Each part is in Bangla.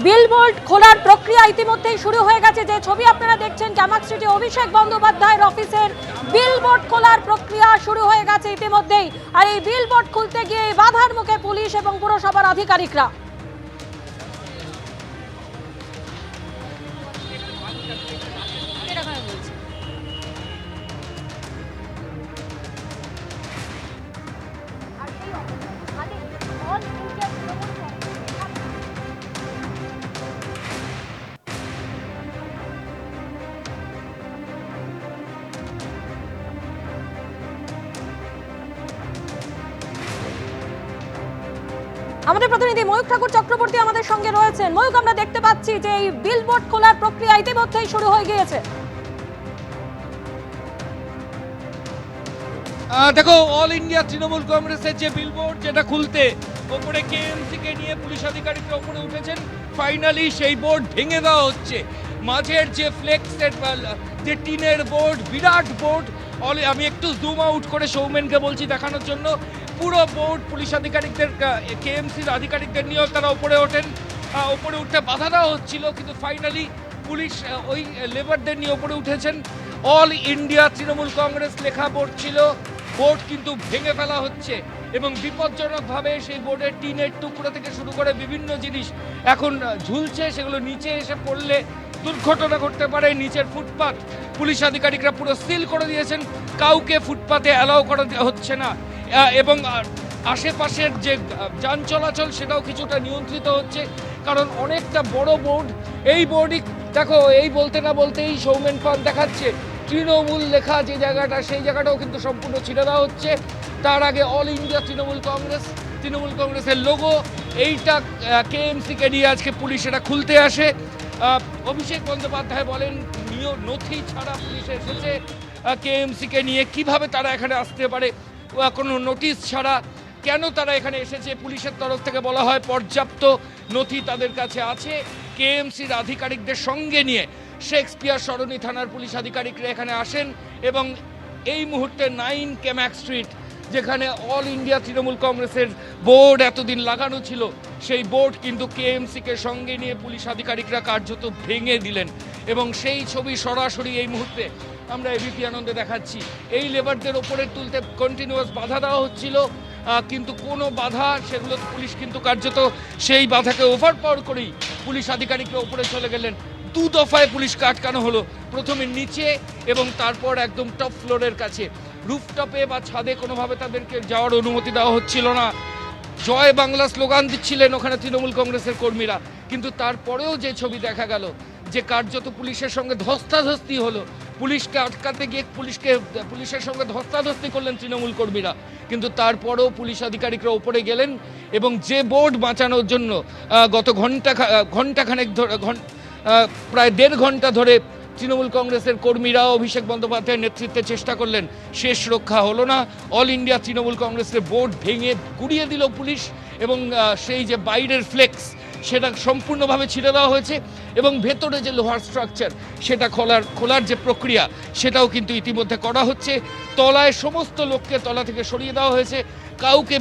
বিলবোর্ড খোলার প্রক্রিয়া ইতিমধ্যেই শুরু হয়ে গেছে। যে ছবি আপনারা দেখছেন কামাক স্ট্রিটে অভিষেক বন্দ্যোপাধ্যায়ের অফিসের বিলবোর্ড খোলার প্রক্রিয়া শুরু হয়ে গেছে ইতিমধ্যেই। আর এই বিলবোর্ড খুলতে গিয়ে বাধার মুখে পুলিশ এবং পুরসভার আধিকারিকরা। আমাদের প্রতিনিধি ময়ূক ঠাকুর চক্রবর্তী আমাদের সঙ্গে রয়েছেন। ময়ূক, আমরা দেখতে পাচ্ছি যে এই বিলবোর্ড খোলার প্রক্রিয়া ইতিমধ্যেই শুরু হয়ে গিয়েছে। দেখো, অল ইন্ডিয়া তৃণমূল কংগ্রেসের যে বিলবোর্ড যেটা খুলতে ওপরে কেএমসি কে নিয়ে পুলিশ আধিকারিকরা ওপরে উঠেছেন, ফাইনালি সেই বোর্ড ভেঙে দেওয়া হচ্ছে। মাঝের যে ফ্লেক্সের যে টিনের বোর্ড, বিরাট বোর্ড, আমি একটু জুম আউট করে সৌমেনকে বলছি দেখানোর জন্য। পুরো বোর্ড পুলিশ আধিকারিকদের, কেএমসির আধিকারিকদের নিয়েও তারা ওপরে ওঠেন। ওপরে উঠতে বাধা দেওয়া হচ্ছিল, কিন্তু ফাইনালি পুলিশ ওই লেবারদের নিয়ে ওপরে উঠেছেন। অল ইন্ডিয়া তৃণমূল কংগ্রেস লেখা বোর্ড ছিল, বোর্ড কিন্তু ভেঙে ফেলা হচ্ছে এবং বিপজ্জনকভাবে সেই বোর্ডের টিনের টুকরো থেকে শুরু করে বিভিন্ন জিনিস এখন ঝুলছে। সেগুলো নিচে এসে পড়লে দুর্ঘটনা ঘটতে পারে। নিচের ফুটপাথ পুলিশ আধিকারিকরা পুরো সিল করে দিয়েছেন, কাউকে ফুটপাথে অ্যালাউ করা হচ্ছে না এবং আশেপাশের যে যান চলাচল সেটাও কিছুটা নিয়ন্ত্রিত হচ্ছে, কারণ অনেকটা বড় বোর্ড। এই বোর্ডই দেখো, এই বলতে না বলতেই সৌমেন পান দেখাচ্ছে তৃণমূল লেখা যে জায়গাটা, সেই জায়গাটাও কিন্তু সম্পূর্ণ ছিঁড়ে দেওয়া হচ্ছে। তার আগে অল ইন্ডিয়া তৃণমূল কংগ্রেসের লোগো, এইটা কেএমসিকে নিয়ে আজকে পুলিশ এটা খুলতে আসে। অভিষেক বন্দ্যোপাধ্যায় বলেন নথি ছাড়া পুলিশ এসেছে কেএমসিকে নিয়ে, কিভাবে তারা এখানে আসতে পারে কোনো নোটিশ ছাড়া, কেন তারা এখানে এসেছে। পুলিশের তরফ থেকে বলা হয় পর্যাপ্ত নথি তাদের কাছে আছে। কেএমসির আধিকারিকদের সঙ্গে নিয়ে শেক্সপিয়ার সরণি থানার পুলিশ আধিকারিকরা এখানে আসেন এবং এই মুহূর্তে 9 কামাক স্ট্রিট, যেখানে অল ইন্ডিয়া তৃণমূল কংগ্রেসের বোর্ড এতদিন লাগানো ছিল, সেই বোর্ড কিন্তু কেএমসিকে সঙ্গে নিয়ে পুলিশ আধিকারিকরা কার্যত ভেঙে দিলেন। এবং সেই ছবি সরাসরি এই মুহূর্তে আমরা এবিপি আনন্দে দেখাচ্ছি। এই লেবারদের ওপরে তুলতে কন্টিনিউয়াস বাধা দেওয়া হচ্ছিল, কিন্তু কোনো বাধা, সেগুলো পুলিশ কিন্তু কার্যত সেই বাধাকে ওভারপাওয়ার করেই পুলিশ আধিকারিকরা ওপরে চলে গেলেন। 2 দফায় পুলিশকে আটকানো হলো, প্রথমে নিচে এবং তারপর একদম টপ ফ্লোরের কাছে। রুফটপে বা ছাদে কোনোভাবে তাদেরকে যাওয়ার অনুমতি দেওয়া হচ্ছিল না। জয় বাংলা স্লোগান দিচ্ছিলেন ওখানে তৃণমূল কংগ্রেসের কর্মীরা, কিন্তু তারপরেও যে ছবি দেখা গেল যে কার্যত পুলিশের সঙ্গে ধস্তাধস্তি হলো, পুলিশকে আটকাতে গিয়ে পুলিশের সঙ্গে ধস্তাধস্তি করলেন তৃণমূল কর্মীরা, কিন্তু তারপরেও পুলিশ আধিকারিকরা উপরে গেলেন এবং যে বোর্ড বাঁচানোর জন্য গত ঘন্টাখানেক ধরে প্রায় 1.5 ঘন্টা ধরে তৃণমূল কংগ্রেসের কর্মীরা অভিষেক বন্দ্যোপাধ্যায়ের নেতৃত্বে চেষ্টা করলেন, শেষ রক্ষা হলো না। অল ইন্ডিয়া তৃণমূল কংগ্রেসের বোর্ড ভেঙে গুড়িয়ে দিল পুলিশ এবং সেই যে বাইরের ফ্লেক্স সেটা সম্পূর্ণভাবে ছিঁড়ে দেওয়া হয়েছে এবং ভেতরে যে লোহার স্ট্রাকচার সেটা খোলার যে প্রক্রিয়া সেটাও কিন্তু ইতিমধ্যে করা হচ্ছে। তলায় সমস্ত লোককে তলা থেকে সরিয়ে দেওয়া হয়েছে, কাউকে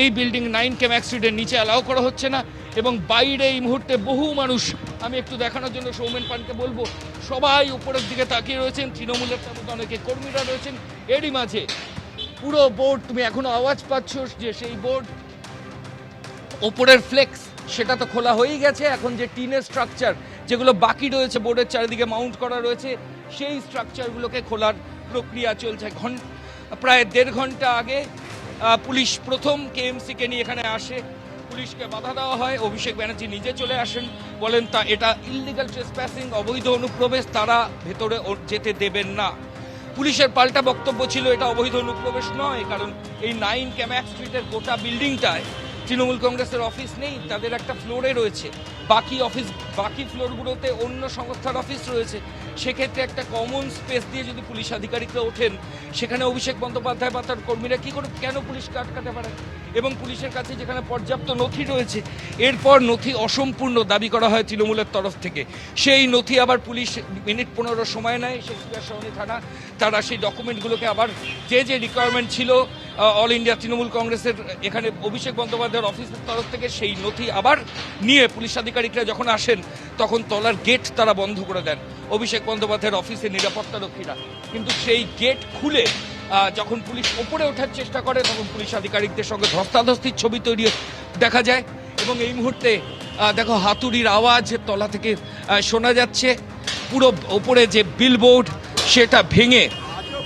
এই বিল্ডিং 9 কামাক স্ট্রিটের নিচে অ্যালাউ করা হচ্ছে না এবং বাইরে এই মুহূর্তে বহু মানুষ, আমি একটু দেখানোর জন্য সৌমেন পানকে বলবো, সবাই উপরের দিকে তাকিয়ে রয়েছেন, তৃণমূলের মধ্যে অনেকে কর্মীরা রয়েছেন। এরই মাঝে পুরো বোর্ড, তুমি এখনো আওয়াজ পাচ্ছ যে সেই বোর্ড ওপরের ফ্লেক্স সেটা তো খোলা হয়েই গেছে। এখন যে টিনের স্ট্রাকচার যেগুলো বাকি রয়েছে বোর্ডের চারিদিকে মাউন্ট করা রয়েছে, সেই স্ট্রাকচারগুলোকে খোলার প্রক্রিয়া চলছে। প্রায় 1.5 ঘন্টা আগে পুলিশ প্রথম কেএমসিকে নিয়ে এখানে আসে, পুলিশকে বাধা দেওয়া হয়, অভিষেক ব্যানার্জি নিজে চলে আসেন, বলেন তা এটা ইললিগাল ট্রেসপ্যাসিং, অবৈধ অনুপ্রবেশ, তারা ভেতরে যেতে দেবেন না। পুলিশের পাল্টা বক্তব্য ছিল এটা অবৈধ অনুপ্রবেশ নয়, কারণ এই 9 কামাক স্ট্রিটের গোটা বিল্ডিংটায় তৃণমূল কংগ্রেসের অফিস নেই, তাদের একটা ফ্লোরে রয়েছে, বাকি ফ্লোরগুলোতে অন্য সংস্থার অফিস রয়েছে। সেক্ষেত্রে একটা কমন স্পেস দিয়ে যদি পুলিশ আধিকারিকরা ওঠেন, সেখানে অভিষেক বন্দ্যোপাধ্যায় বা তার কর্মীরা কী করে কেন পুলিশকে আটকাতে পারে? এবং পুলিশের কাছে যেখানে পর্যাপ্ত নথি রয়েছে, এরপর নথি অসম্পূর্ণ দাবি করা হয় তৃণমূলের তরফ থেকে। সেই নথি আবার পুলিশ মিনিট 15 সময় নেয়, শেক্সপিয়ার সরণি থানা, তারা সেই ডকুমেন্টগুলোকে আবার যে রিকোয়ারমেন্ট ছিল অল ইন্ডিয়া তৃণমূল কংগ্রেসের এখানে অভিষেক বন্দ্যোপাধ্যায়ের অফিসের তরফ থেকে সেই নথি আবার নিয়ে পুলিশ আধিকারিকরা যখন আসেন তখন তলার গেট তারা বন্ধ করে দেন অভিষেক বন্দ্যোপাধ্যায়ের অফিসের নিরাপত্তারক্ষীরা। কিন্তু সেই গেট খুলে যখন পুলিশ ওপরে ওঠার চেষ্টা করে তখন পুলিশ আধিকারিকদের সঙ্গে ধস্তাধস্তির ছবি তৈরি দেখা যায়। এবং এই মুহূর্তে দেখো হাতুড়ির আওয়াজ তলা থেকে শোনা যাচ্ছে। পুরো ওপরে যে বিলবোর্ড সেটা ভেঙে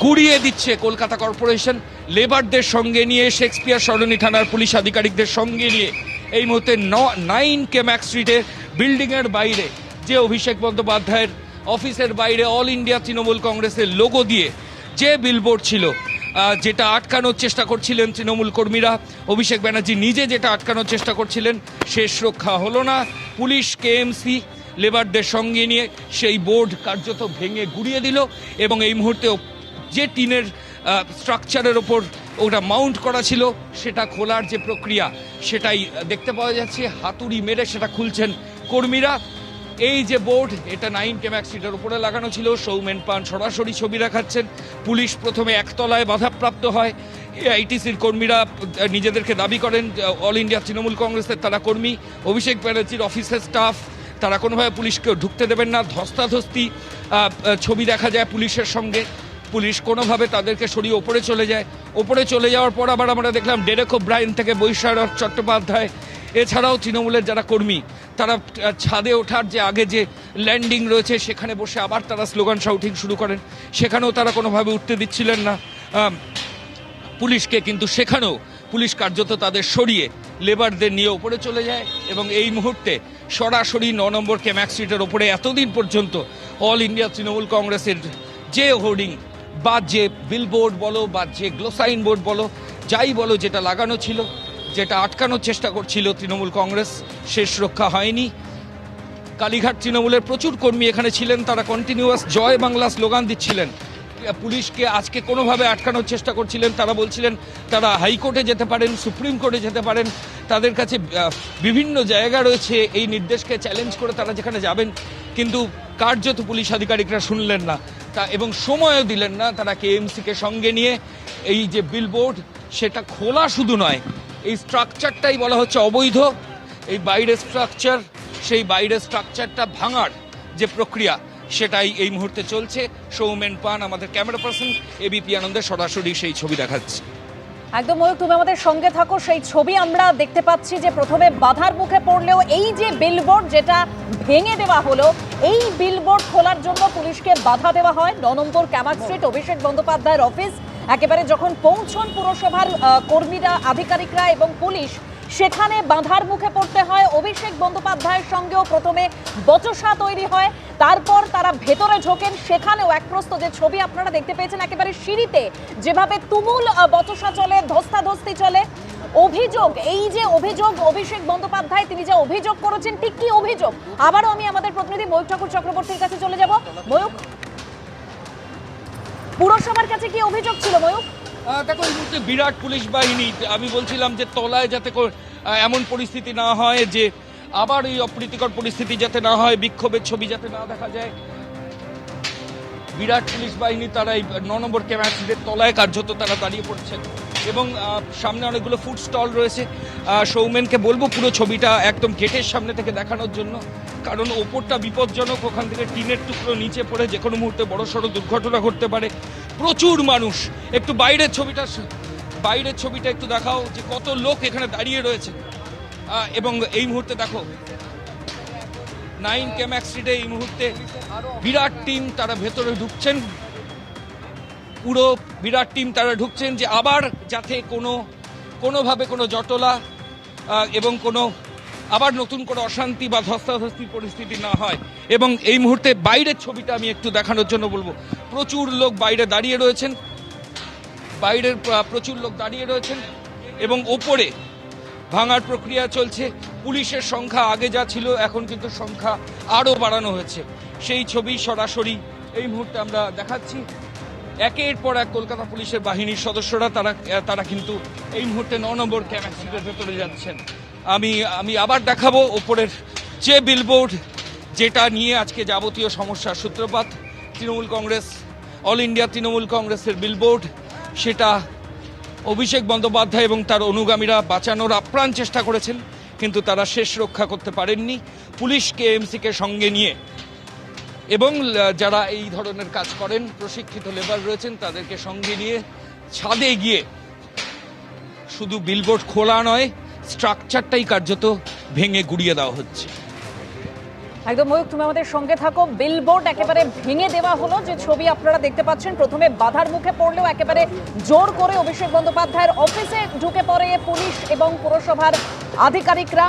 গুড়িয়ে দিচ্ছে কলকাতা কর্পোরেশন। লেবারদের সঙ্গে নিয়ে শেক্সপিয়ার সরণি থানার পুলিশ আধিকারিকদের সঙ্গে নিয়ে এই মুহূর্তে 9 কেম্যাক স্ট্রিটের বিল্ডিংয়ের বাইরে যে অভিষেক বন্দ্যোপাধ্যায়ের অফিসের বাইরে অল ইন্ডিয়া তৃণমূল কংগ্রেসের লোগো দিয়ে যে বিলবোর্ড ছিল, যেটা আটকানোর চেষ্টা করছিলেন তৃণমূল কর্মীরা, অভিষেক ব্যানার্জি নিজে যেটা আটকানোর চেষ্টা করছিলেন, শেষ রক্ষা হলো না। পুলিশ কেএমসি লেবারদের সঙ্গে নিয়ে সেই বোর্ড কার্যত ভেঙে গুড়িয়ে দিল। এবং এই মুহূর্তে যে টিনের স্ট্রাকচারের ওপর ওটা মাউন্ট করা ছিল সেটা খোলার যে প্রক্রিয়া সেটাই দেখতে পাওয়া যাচ্ছে। হাতুড়ি মেরে সেটা খুলছেন কর্মীরা। এই যে বোর্ড এটা 9 কেম্যাক স্ট্রিটের উপরে লাগানো ছিল। সৌমেন পান সরাসরি ছবি দেখাচ্ছেন। পুলিশ প্রথমে একতলায় বাধাপ্রাপ্ত হয়। আইটিসির কর্মীরা নিজেদেরকে দাবি করেন অল ইন্ডিয়া তৃণমূল কংগ্রেসের তারা কর্মী। অভিষেক ব্যানার্জির অফিসের স্টাফ তারা কোনোভাবে পুলিশকে ঢুকতে দেবেন না। ধস্তাধস্তি ছবি দেখা যায় পুলিশের সঙ্গে। পুলিশ কোনোভাবে তাদেরকে সরিয়ে ওপরে চলে যায়। ওপরে চলে যাওয়ার পর আবার আমরা দেখলাম ডেরেক ওব্রায়েন থেকে বৈশারদ চট্টোপাধ্যায় এছাড়াও তৃণমূলের যারা কর্মী তারা ছাদে ওঠার যে আগে যে ল্যান্ডিং রয়েছে সেখানে বসে আবার তারা স্লোগান শাউটিং শুরু করেন। সেখানেও তারা কোনোভাবে উঠতে দিচ্ছিলেন না পুলিশকে, কিন্তু সেখানেও পুলিশ কার্যত তাদের সরিয়ে লেবারদের নিয়ে ওপরে চলে যায়। এবং এই মুহূর্তে সরাসরি 9 নম্বর কেম্যাক স্ট্রিটের ওপরে এতদিন পর্যন্ত অল ইন্ডিয়া তৃণমূল কংগ্রেসের যে হোর্ডিং বা যে বিলবোর্ড বলো বা যে গ্লোসাইন বোর্ড বলো যাই বলো যেটা লাগানো ছিল, যেটা আটকানোর চেষ্টা করছিল তৃণমূল কংগ্রেস, শেষ রক্ষা হয়নি। কালীঘাট তৃণমূলের প্রচুর কর্মী এখানে ছিলেন। তারা কন্টিনিউয়াস জয় বাংলা স্লোগান দিচ্ছিলেন। পুলিশকে আজকে কোনোভাবে আটকানোর চেষ্টা করছিলেন। তারা বলছিলেন তারা হাইকোর্টে যেতে পারেন, সুপ্রিম কোর্টে যেতে পারেন, তাদের কাছে বিভিন্ন জায়গা রয়েছে এই নির্দেশকে চ্যালেঞ্জ করে তারা যেখানে যাবেন। কিন্তু কার্যত পুলিশ আধিকারিকরা শুনলেন না এবং সময়ও দিলেন না। তারা কেএমসিকে সঙ্গে নিয়ে এই যে বিলবোর্ড সেটা খোলা শুধু নয়, এই স্ট্রাকচারটাই বলা হচ্ছে অবৈধ। এই বাইরের স্ট্রাকচার, সেই বাইরের স্ট্রাকচারটা ভাঙার যে প্রক্রিয়া সেটাই এই মুহূর্তে চলছে। সৌমেন পান আমাদের ক্যামেরা পার্সন এবিপি আনন্দে সরাসরি সেই ছবি দেখাচ্ছে। একদম ময়ূক, তুমি আমাদের সঙ্গে থাকো। সেই ছবি আমরা দেখতে পাচ্ছি যে প্রথমে বাধার মুখে পড়লেও এই যে বিলবোর্ড যেটা ভেঙে দেওয়া হলো, এই বিলবোর্ড খোলার জন্য পুলিশকে বাধা দেওয়া হয়। 9 নম্বর কেম্যাক স্ট্রিট অভিষেক বন্দ্যোপাধ্যায়ের অফিস একেবারে যখন পৌঁছন পুরসভার কর্মীরা, আধিকারিকরা এবং পুলিশ, সেখানে বাধার মুখে পড়তে হয়। অভিষেক বন্দ্যোপাধ্যায়ের সঙ্গেও প্রথমে বচসা তৈরি হয়, তারপর তারা ভেতরে ঢোকেন। সেখানেও একপ্রস্ত যে ছবি আপনারা দেখতে পেয়েছেন, একেবারে সিঁড়িতে যেভাবে তুমুল বচসা চলে, ধস্তাধস্তি চলে। অভিযোগ, এই যে অভিযোগ অভিষেক বন্দ্যোপাধ্যায় তিনি যে অভিযোগ করেছেন, ঠিক কি অভিযোগ? আবারও আমি আমাদের প্রতিনিধি ময়ূক ঠাকুর চক্রবর্তীর কাছে চলে যাব। ময়ূক, পুরসভার কাছে কি অভিযোগ ছিল ময়ূক? দেখো এই মুহূর্তে বিরাট পুলিশ বাহিনী, আমি বলছিলাম যে তলায় যাতে এমন পরিস্থিতি না হয় যে আবার এই অপ্রীতিকর পরিস্থিতি যাতে না হয়, বিক্ষোভের ছবি যাতে না দেখা যায়। বিরাট পুলিশ বাহিনী তারা এই 9 নম্বর কেম্যাক স্ট্রিটের তলায় কার্যত তারা দাঁড়িয়ে পড়ছেন এবং সামনে অনেকগুলো ফুড স্টল রয়েছে। সৌমেনকে বলবো পুরো ছবিটা একদম গেটের সামনে থেকে দেখানোর জন্য, কারণ ওপরটা বিপজ্জনক। ওখান থেকে টিনের টুকরো নিচে পড়ে যে কোনো মুহূর্তে বড়সড় দুর্ঘটনা ঘটতে পারে। প্রচুর মানুষ। একটু বাইরের ছবিটা একটু দেখাও যে কত লোক এখানে দাঁড়িয়ে রয়েছে। এবং এই মুহূর্তে দেখো 9 কেম্যাক স্ট্রিটে এই মুহূর্তে বিরাট টিম তারা ভেতরে ঢুকছেন। পুরো বিরাট টিম তারা ঢুকছেন যে আবার যাতে কোনোভাবে কোনো জটলা এবং আবার নতুন করে অশান্তি বা ধস্তাধস্তির পরিস্থিতি না হয়। এবং এই মুহূর্তে বাইরের ছবিটা আমি একটু দেখানোর জন্য বলবো। প্রচুর লোক বাইরে দাঁড়িয়ে রয়েছেন, প্রচুর লোক দাঁড়িয়ে রয়েছেন এবং ওপরে ভাঙার প্রক্রিয়া চলছে। পুলিশের সংখ্যা আগে যা ছিল এখন কিন্তু সংখ্যা আরও বাড়ানো হয়েছে। সেই ছবি সরাসরি এই মুহূর্তে আমরা দেখাচ্ছি। একের পর এক কলকাতা পুলিশের বাহিনীর সদস্যরা তারা কিন্তু এই মুহূর্তে 9 নম্বর কেম্যাক স্ট্রিটের ভেতরে যাচ্ছেন। আমি আবার দেখাবো ওপরের যে বিলবোর্ড যেটা নিয়ে আজকে যাবতীয় সমস্যার সূত্রপাত। তৃণমূল কংগ্রেস, অল ইন্ডিয়া তৃণমূল কংগ্রেসের বিলবোর্ড, সেটা অভিষেক বন্দ্যোপাধ্যায় এবং তার অনুগামীরা বাঁচানোর আপ্রাণ চেষ্টা করেছেন, কিন্তু তারা শেষ রক্ষা করতে পারেননি। পুলিশ কেএমসিকে সঙ্গে নিয়ে এবং যারা এই ধরনের কাজ করেন প্রশিক্ষিত লেবার রয়েছেন তাদেরকে সঙ্গে নিয়ে ছাদে গিয়ে শুধু বিলবোর্ড খোলা নয়, স্ট্রাকচারটাই কার্যত ভেঙে গুড়িয়ে দেওয়া হচ্ছে। একদম ময়ূক, তুমি আমাদের সঙ্গে থাকো। বিলবোর্ড একেবারে ভেঙে দেওয়া হলো, যে ছবি আপনারা দেখতে পাচ্ছেন। প্রথমে বাধার মুখে পড়লেও একেবারে জোর করে অভিষেক বন্দ্যোপাধ্যায়ের অফিসে ঢুকে পড়ে পুলিশ এবং পুরসভার আধিকারিকরা।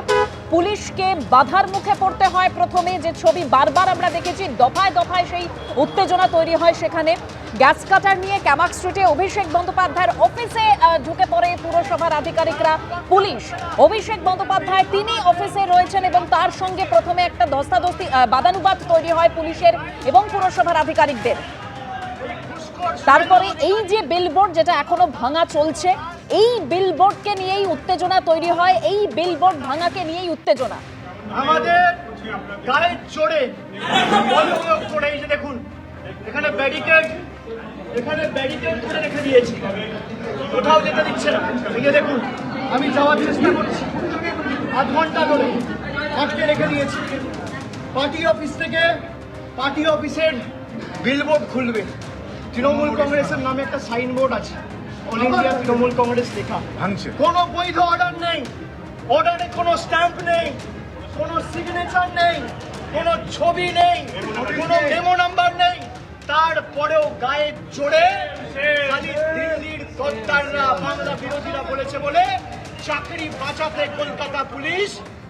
পুলিশকে বাধার মুখে পড়তে হয় প্রথমে, যে ছবি বারবার আমরা দেখেছি। দফায় দফায় সেই উত্তেজনা তৈরি হয় সেখানে। গ্যাস কাটার নিয়ে ক্যামাক স্ট্রিটে অভিষেক বন্দ্যোপাধ্যায়ের অফিসে ঢুকে পড়ে পুরসভার আধিকারিকরা, পুলিশ। অভিষেক বন্দ্যোপাধ্যায় তিনি অফিসে রয়েছেন এবং তার সঙ্গে প্রথমে একটা ধস্তাধস্তি, বাদানুবাদ তৈরি হয় পুলিশের এবং পুরসভার আধিকারিকদের। তারপরে এই যে বিলবোর্ড যেটা এখনো ভাঙা চলছে, এই বিলবোর্ডকে নিয়েই উত্তেজনা তৈরি হয়, এই বিলবোর্ড ভাঙাকে নিয়েই উত্তেজনা। আমাদের গায়ে চড়ে বলপ্রয়োগ করে, এই যে দেখুন এখানে ব্যারিকেড করে রেখে দিয়েছি, কোথাও যেতে দিচ্ছে না। এই যে দেখুন আমি যাওয়ার চেষ্টা করছি, আধ ঘন্টা ধরে আটকে রেখে দিয়েছি। পার্টি অফিসের বিলবোর্ড খুলবে, তৃণমূল কংগ্রেসের নামে একটা সাইনবোর্ড আছে, অল ইন্ডিয়া তৃণমূল কংগ্রেস লেখা। কোনো বৈধ অর্ডার নেই, অর্ডারে কোনো স্ট্যাম্প নেই, কোনো সিগনেচার নেই, কোনো ছবি নেই, কোনো মেমো নাম্বার নেই। তারপরেও গায়ে জোরে খালি দিল্লির গদ্দাররা, বাংলা বিরোধীরা বলেছে বলে চাকরি বাঁচাতে কলকাতা পুলিশ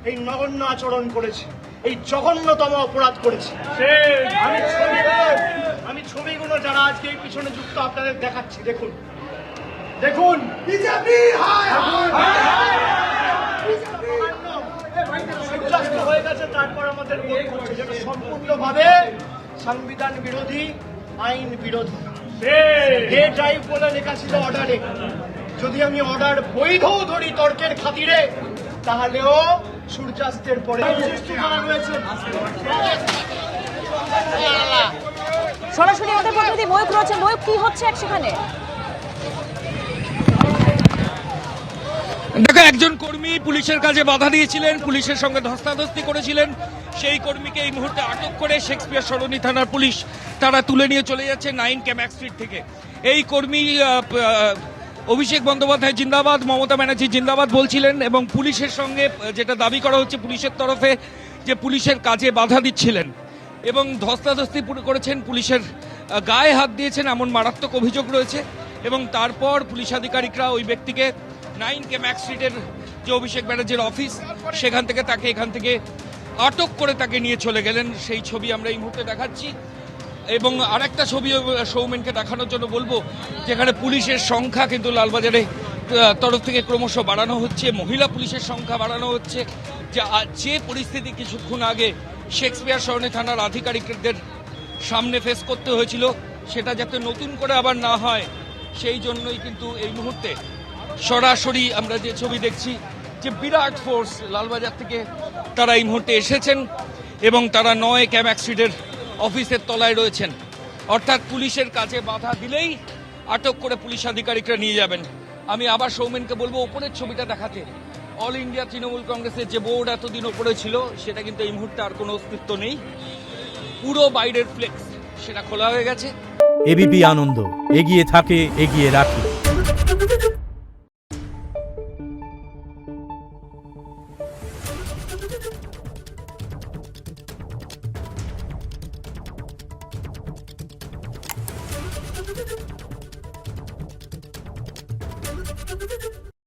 এই নগণ্য আচরণ করেছে, এই জঘন্যতম অপরাধ করেছে। আমি ছবিগুলো যারা আজকে এই পিছনে যুক্ত আপনাদের দেখাচ্ছি। দেখুন দেখুন বিজেপি সূর্যাস্ত হয়ে গেছে, তারপর আমাদের ভোট করছে, যেটা সম্পূর্ণভাবে সংবিধান বিরোধী, আইন বিরোধী। ডে ড্রাইভ বলে লেখা ছিল অর্ডারে, যদি আমি অর্ডার বৈধও ধরি তর্কের খাতিরে, তাহলেও সূর্যাস্তের পরে রয়েছে। সরাসরি আমাদের প্রতিনিধি ময়ূক রয়েছে। ময়ূক, কি হচ্ছে সেখানে? দেখো, একজন কর্মী পুলিশের কাজে বাধা দিয়েছিলেন, পুলিশের সঙ্গে ধস্তাধস্তি করেছিলেন, সেই কর্মীকে এই মুহূর্তে আটক করে শেক্সপিয়ার সরণি থানার পুলিশ তারা তুলে নিয়ে চলে যাচ্ছে 9 ক্যামাক স্ট্রিট থেকে। এই কর্মী অভিষেক বন্দ্যোপাধ্যায় জিন্দাবাদ, মমতা ব্যানার্জি জিন্দাবাদ বলছিলেন এবং পুলিশের সঙ্গে যেটা দাবি করা হচ্ছে পুলিশের তরফে, যে পুলিশের কাজে বাধা দিচ্ছিলেন এবং ধস্তাধস্তি করেছেন, পুলিশের গায়ে হাত দিয়েছেন, এমন মারাত্মক অভিযোগ রয়েছে। এবং তারপর পুলিশ আধিকারিকরা ওই ব্যক্তিকে 9 ক্যামাক স্ট্রিটের যে অভিষেক ব্যানার্জির অফিস, সেখান থেকে তাকে এখান থেকে আটক করে তাকে নিয়ে চলে গেলেন। সেই ছবি আমরা এই মুহূর্তে দেখাচ্ছি এবং আরেকটা ছবি সৌমেনকে দেখানোর জন্য বলবো, যেখানে পুলিশের সংখ্যা কিন্তু লালবাজারে তরফ থেকে ক্রমশ বাড়ানো হচ্ছে, মহিলা পুলিশের সংখ্যা বাড়ানো হচ্ছে। যে পরিস্থিতি কিছুক্ষণ আগে শেক্সপিয়ার সরণি থানার আধিকারিকদের সামনে ফেস করতে হয়েছিল, সেটা যাতে নতুন করে আবার না হয়, সেই জন্যই কিন্তু এই মুহূর্তে সরাসরি আমরা যে ছবি দেখছি, যে বিরাট ফোর্স লালবাজার থেকে তারা এই মুহূর্তে এসেছেন এবং তারা 9 ক্যামাক স্ট্রিটের অফিসের তলায় রয়েছেন। অর্থাৎ পুলিশের কাছে বাধা দিলেই আটক করে পুলিশ আধিকারিকরা নিয়ে যাবেন। আমি আবার সৌমেনকে বলবো ওপরের ছবিটা দেখাতে। অল ইন্ডিয়া তৃণমূল কংগ্রেসের যে বোর্ড এতদিন ওপরে ছিল, সেটা কিন্তু এই মুহূর্তে আর কোনো অস্তিত্ব নেই। পুরো বাইরের ফ্লেক্স সেটা খোলা হয়ে গেছে। এবিপি আনন্দ, এগিয়ে থাকে, এগিয়ে রাখে। Thank you.